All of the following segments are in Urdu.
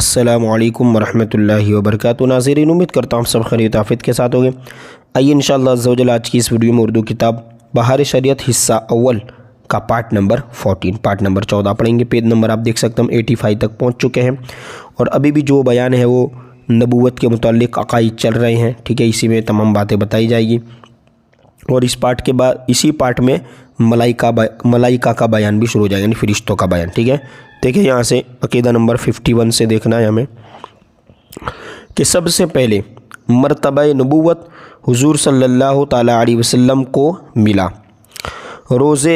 السلام علیکم ورحمۃ اللہ وبرکاتہ۔ ناظرین، امید کرتا ہوں سب خیریت آفیت کے ساتھ ہوگے۔ آئیے انشاءاللہ عز و جل آج کی اس ویڈیو میں اردو کتاب بہار شریعت حصہ اول کا پارٹ نمبر 14 پڑھیں گے۔ پیج نمبر آپ دیکھ سکتے ہیں 85 تک پہنچ چکے ہیں، اور ابھی بھی جو بیان ہے وہ نبوت کے متعلق عقائد چل رہے ہیں، ٹھیک ہے۔ اسی میں تمام باتیں بتائی جائے گی، اور اس پارٹ کے بعد اسی پارٹ میں ملائکہ کا بیان بھی شروع ہو جائے گا، یعنی فرشتوں کا بیان، ٹھیک ہے۔ دیکھیں یہاں سے عقیدہ نمبر 51 سے دیکھنا ہے ہمیں کہ سب سے پہلے مرتبہ نبوت حضور صلی اللہ تعالیٰ علیہ وسلم کو ملا۔ روز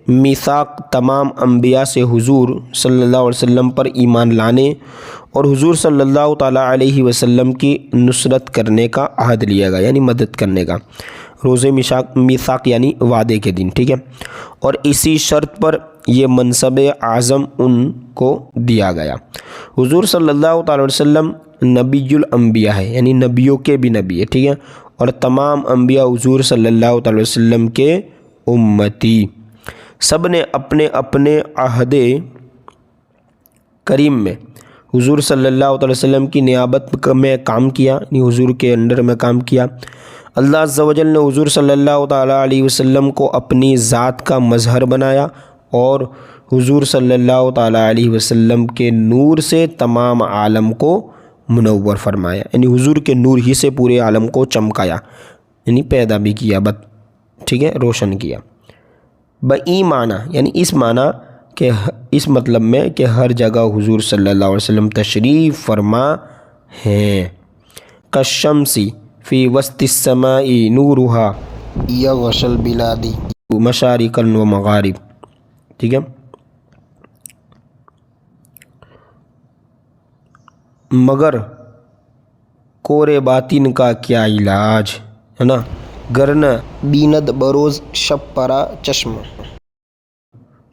میثاق تمام انبیاء سے حضور صلی اللہ علیہ وسلم پر ایمان لانے اور حضور صلی اللہ تعالیٰ علیہ وسلم کی نصرت کرنے کا عہد لیا گیا، یعنی مدد کرنے کا۔ روز میثاق یعنی وعدے کے دن، ٹھیک ہے۔ اور اسی شرط پر یہ منصب اعظم ان کو دیا گیا۔ حضور صلی اللہ تعالیٰ علیہ وسلم نبی الانبیاء ہے، یعنی نبیوں کے بھی نبی ہے، ٹھیک ہے۔ اور تمام انبیاء حضور صلی اللہ تعالیٰ علیہ وسلم کے امتی، سب نے اپنے اپنے عہد کریم میں حضور صلی اللہ تعالیٰ وسلم کی نیابت میں کام کیا، یعنی حضور کے انڈر میں کام کیا۔ اللہ عز و جل نے حضور صلی اللہ تعالیٰ علیہ وسلم کو اپنی ذات کا مظہر بنایا، اور حضور صلی اللہ تعالیٰ علیہ وسلم کے نور سے تمام عالم کو منور فرمایا، یعنی حضور کے نور ہی سے پورے عالم کو چمکایا، یعنی پیدا بھی کیا، ٹھیک ہے، روشن کیا۔ بئی معنی، یعنی اس معنی کہ اس مطلب میں کہ ہر جگہ حضور صلی اللہ علیہ وسلم تشریف فرما ہیں۔ کالشمسی فی وسط السماء نورہا یغشی البلاد مشارقا و مغارب، ٹھیک ہے۔ مگر کورے باطن کا کیا علاج ہے نا، گرنہ بیند بروز شب پرا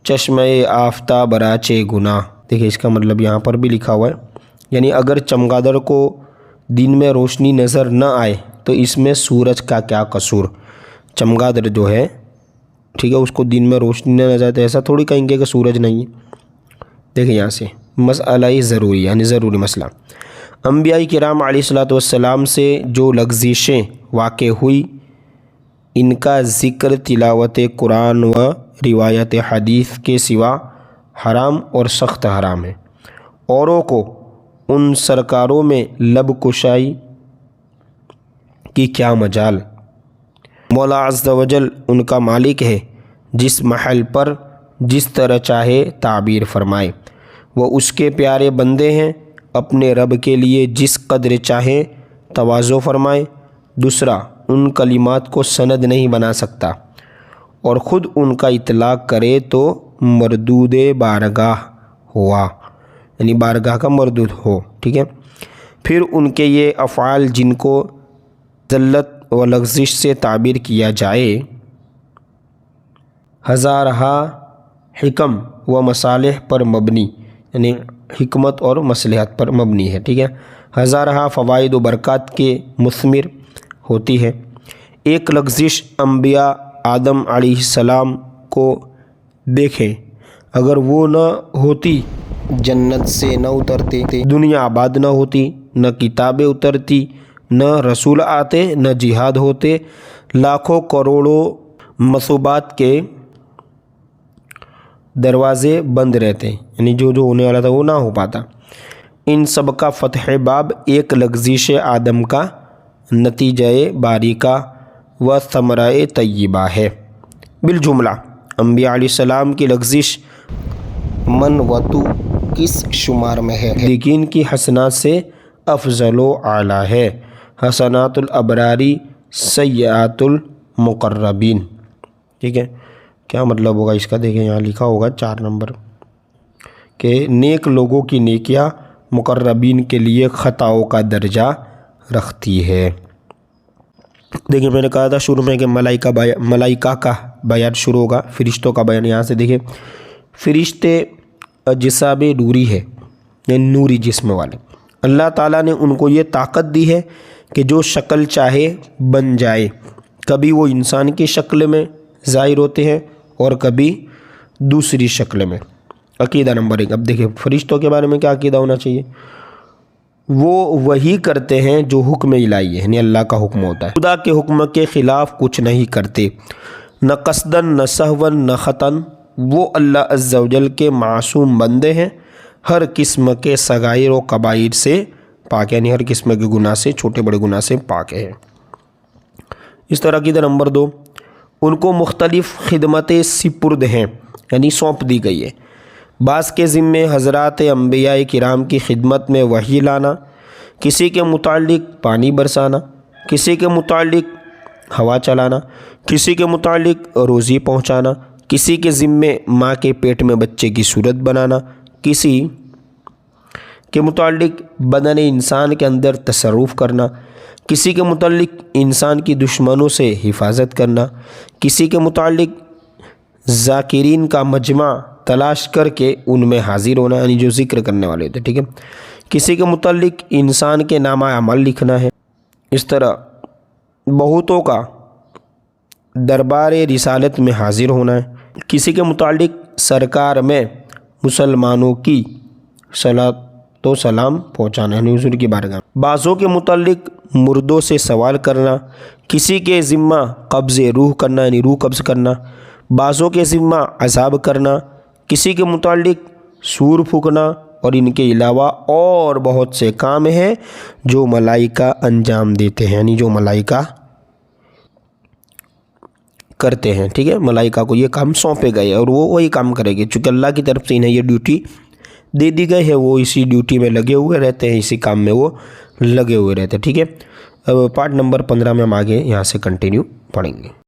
چشمہ آفتاب راچے گناہ۔ دیکھیں اس کا مطلب یہاں پر بھی لکھا ہوا ہے، یعنی اگر چمگادڑ کو دن میں روشنی نظر نہ آئے تو اس میں سورج کا کیا قصور۔ چمگادڑ جو ہے، ٹھیک ہے، اس کو دن میں روشنی نہ نظر آئے، ایسا تھوڑی کہیں گے کہ سورج نہیں ہے۔ دیکھیں یہاں سے مسئلہ ضروری، یعنی ضروری مسئلہ۔ انبیاء کرام علیہ السلام سے جو لغزشیں واقع ہوئی، ان کا ذکر تلاوت قرآن و روایت حدیث کے سوا حرام اور سخت حرام ہے۔ اوروں کو ان سرکاروں میں لب کشائی کی کیا مجال۔ مولا عز و جل ان کا مالک ہے، جس محل پر جس طرح چاہے تعبیر فرمائے۔ وہ اس کے پیارے بندے ہیں، اپنے رب کے لیے جس قدر چاہے تواضع فرمائے۔ دوسرا ان کلمات کو سند نہیں بنا سکتا، اور خود ان کا اطلاق کرے تو مردود بارگاہ ہوا، یعنی بارگاہ کا مردود ہو، ٹھیک ہے۔ پھر ان کے یہ افعال جن کو ذلت و لغزش سے تعبیر کیا جائے، ہزارہا حکم و مصالح پر مبنی، یعنی حکمت اور مصلحت پر مبنی ہے، ٹھیک ہے۔ ہزارہا فوائد و برکات کے مثمر ہوتی ہے۔ ایک لغزش انبیاء آدم علیہ السلام کو دیکھیں، اگر وہ نہ ہوتی جنت سے نہ اترتے، دنیا آباد نہ ہوتی، نہ کتابیں اترتی، نہ رسول آتے، نہ جہاد ہوتے، لاکھوں کروڑوں مصوبات کے دروازے بند رہتے، یعنی جو ہونے والا تھا وہ نہ ہو پاتا۔ ان سب کا فتح باب ایک لغزش آدم کا نتیجہ باریکہ و ثمرہ طیبہ ہے۔ بالجملہ انبیاء علیہ السلام کی لغزش من و تو کس شمار میں ہے، لیکن کی حسنات سے افضل و اعلیٰ ہے۔ حسنات الابراری سیئات المقربین، ٹھیک ہے۔ کیا مطلب ہوگا اس کا؟ دیکھیں یہاں لکھا ہوگا 4 نمبر کہ نیک لوگوں کی نیکیاں مقربین کے لیے خطاؤں کا درجہ رکھتی ہے۔ دیکھیں میں نے کہا تھا شروع میں کہ ملائکہ کا بیان شروع ہوگا، فرشتوں کا بیان۔ یہاں سے دیکھیں فرشتے اجسام نوری ہے، یعنی نوری جسم والے۔ اللہ تعالیٰ نے ان کو یہ طاقت دی ہے کہ جو شکل چاہے بن جائے۔ کبھی وہ انسان کی شکل میں ظاہر ہوتے ہیں اور کبھی دوسری شکل میں۔ عقیدہ نمبر 1۔ اب دیکھیں فرشتوں کے بارے میں کیا عقیدہ ہونا چاہیے۔ وہ وہی کرتے ہیں جو حکم الہی ہے، یعنی اللہ کا حکم ہوتا ہے۔ خدا کے حکم کے خلاف کچھ نہیں کرتے، نہ قصدن نہ سہون نہ خطن۔ وہ اللہ عز و جل کے معصوم بندے ہیں، ہر قسم کے صغائر و کبائر سے پاک، یعنی ہر قسم کے گناہ سے، چھوٹے بڑے گناہ سے پاک ہیں۔ اس طرح کی نمبر 2، ان کو مختلف خدمتیں سپرد ہیں، یعنی سونپ دی گئی ہے۔ بعض کے ذمے حضرات انبیاء کرام کی خدمت میں وحی لانا، کسی کے متعلق پانی برسانا، کسی کے متعلق ہوا چلانا، کسی کے متعلق روزی پہنچانا، کسی کے ذمے ماں کے پیٹ میں بچے کی صورت بنانا، کسی کے متعلق بدن انسان کے اندر تصرف کرنا، کسی کے متعلق انسان کی دشمنوں سے حفاظت کرنا، کسی کے متعلق ذاکرین کا مجمع تلاش کر کے ان میں حاضر ہونا، یعنی جو ذکر کرنے والے ہوتے ہیں، ٹھیک ہے، کسی کے متعلق انسان کے نامہ عمل لکھنا ہے۔ اس طرح بہتوں کا دربار رسالت میں حاضر ہونا ہے، کسی کے متعلق سرکار میں مسلمانوں کی صلاۃ و سلام پہنچانا، یعنی حضور کی بارگاہ۔ بعضوں کے متعلق مردوں سے سوال کرنا، کسی کے ذمہ قبض روح کرنا، یعنی روح قبض کرنا، بعضوں کے ذمہ عذاب کرنا، کسی کے متعلق سور پھونکنا، اور ان کے علاوہ اور بہت سے کام ہیں جو ملائکہ انجام دیتے ہیں، یعنی جو ملائکہ کرتے ہیں، ٹھیک ہے، ملائکہ کو یہ کام سونپے گئے اور وہ وہی کام کرے گے، چونکہ اللہ کی طرف سے انہیں یہ ڈیوٹی دے دی گئی ہے، وہ اسی ڈیوٹی میں لگے ہوئے رہتے ہیں، اسی کام میں وہ لگے ہوئے رہتے ہیں، ٹھیک ہے۔ اب پارٹ نمبر 15 میں ہم آگے یہاں سے کنٹینیو پڑھیں گے۔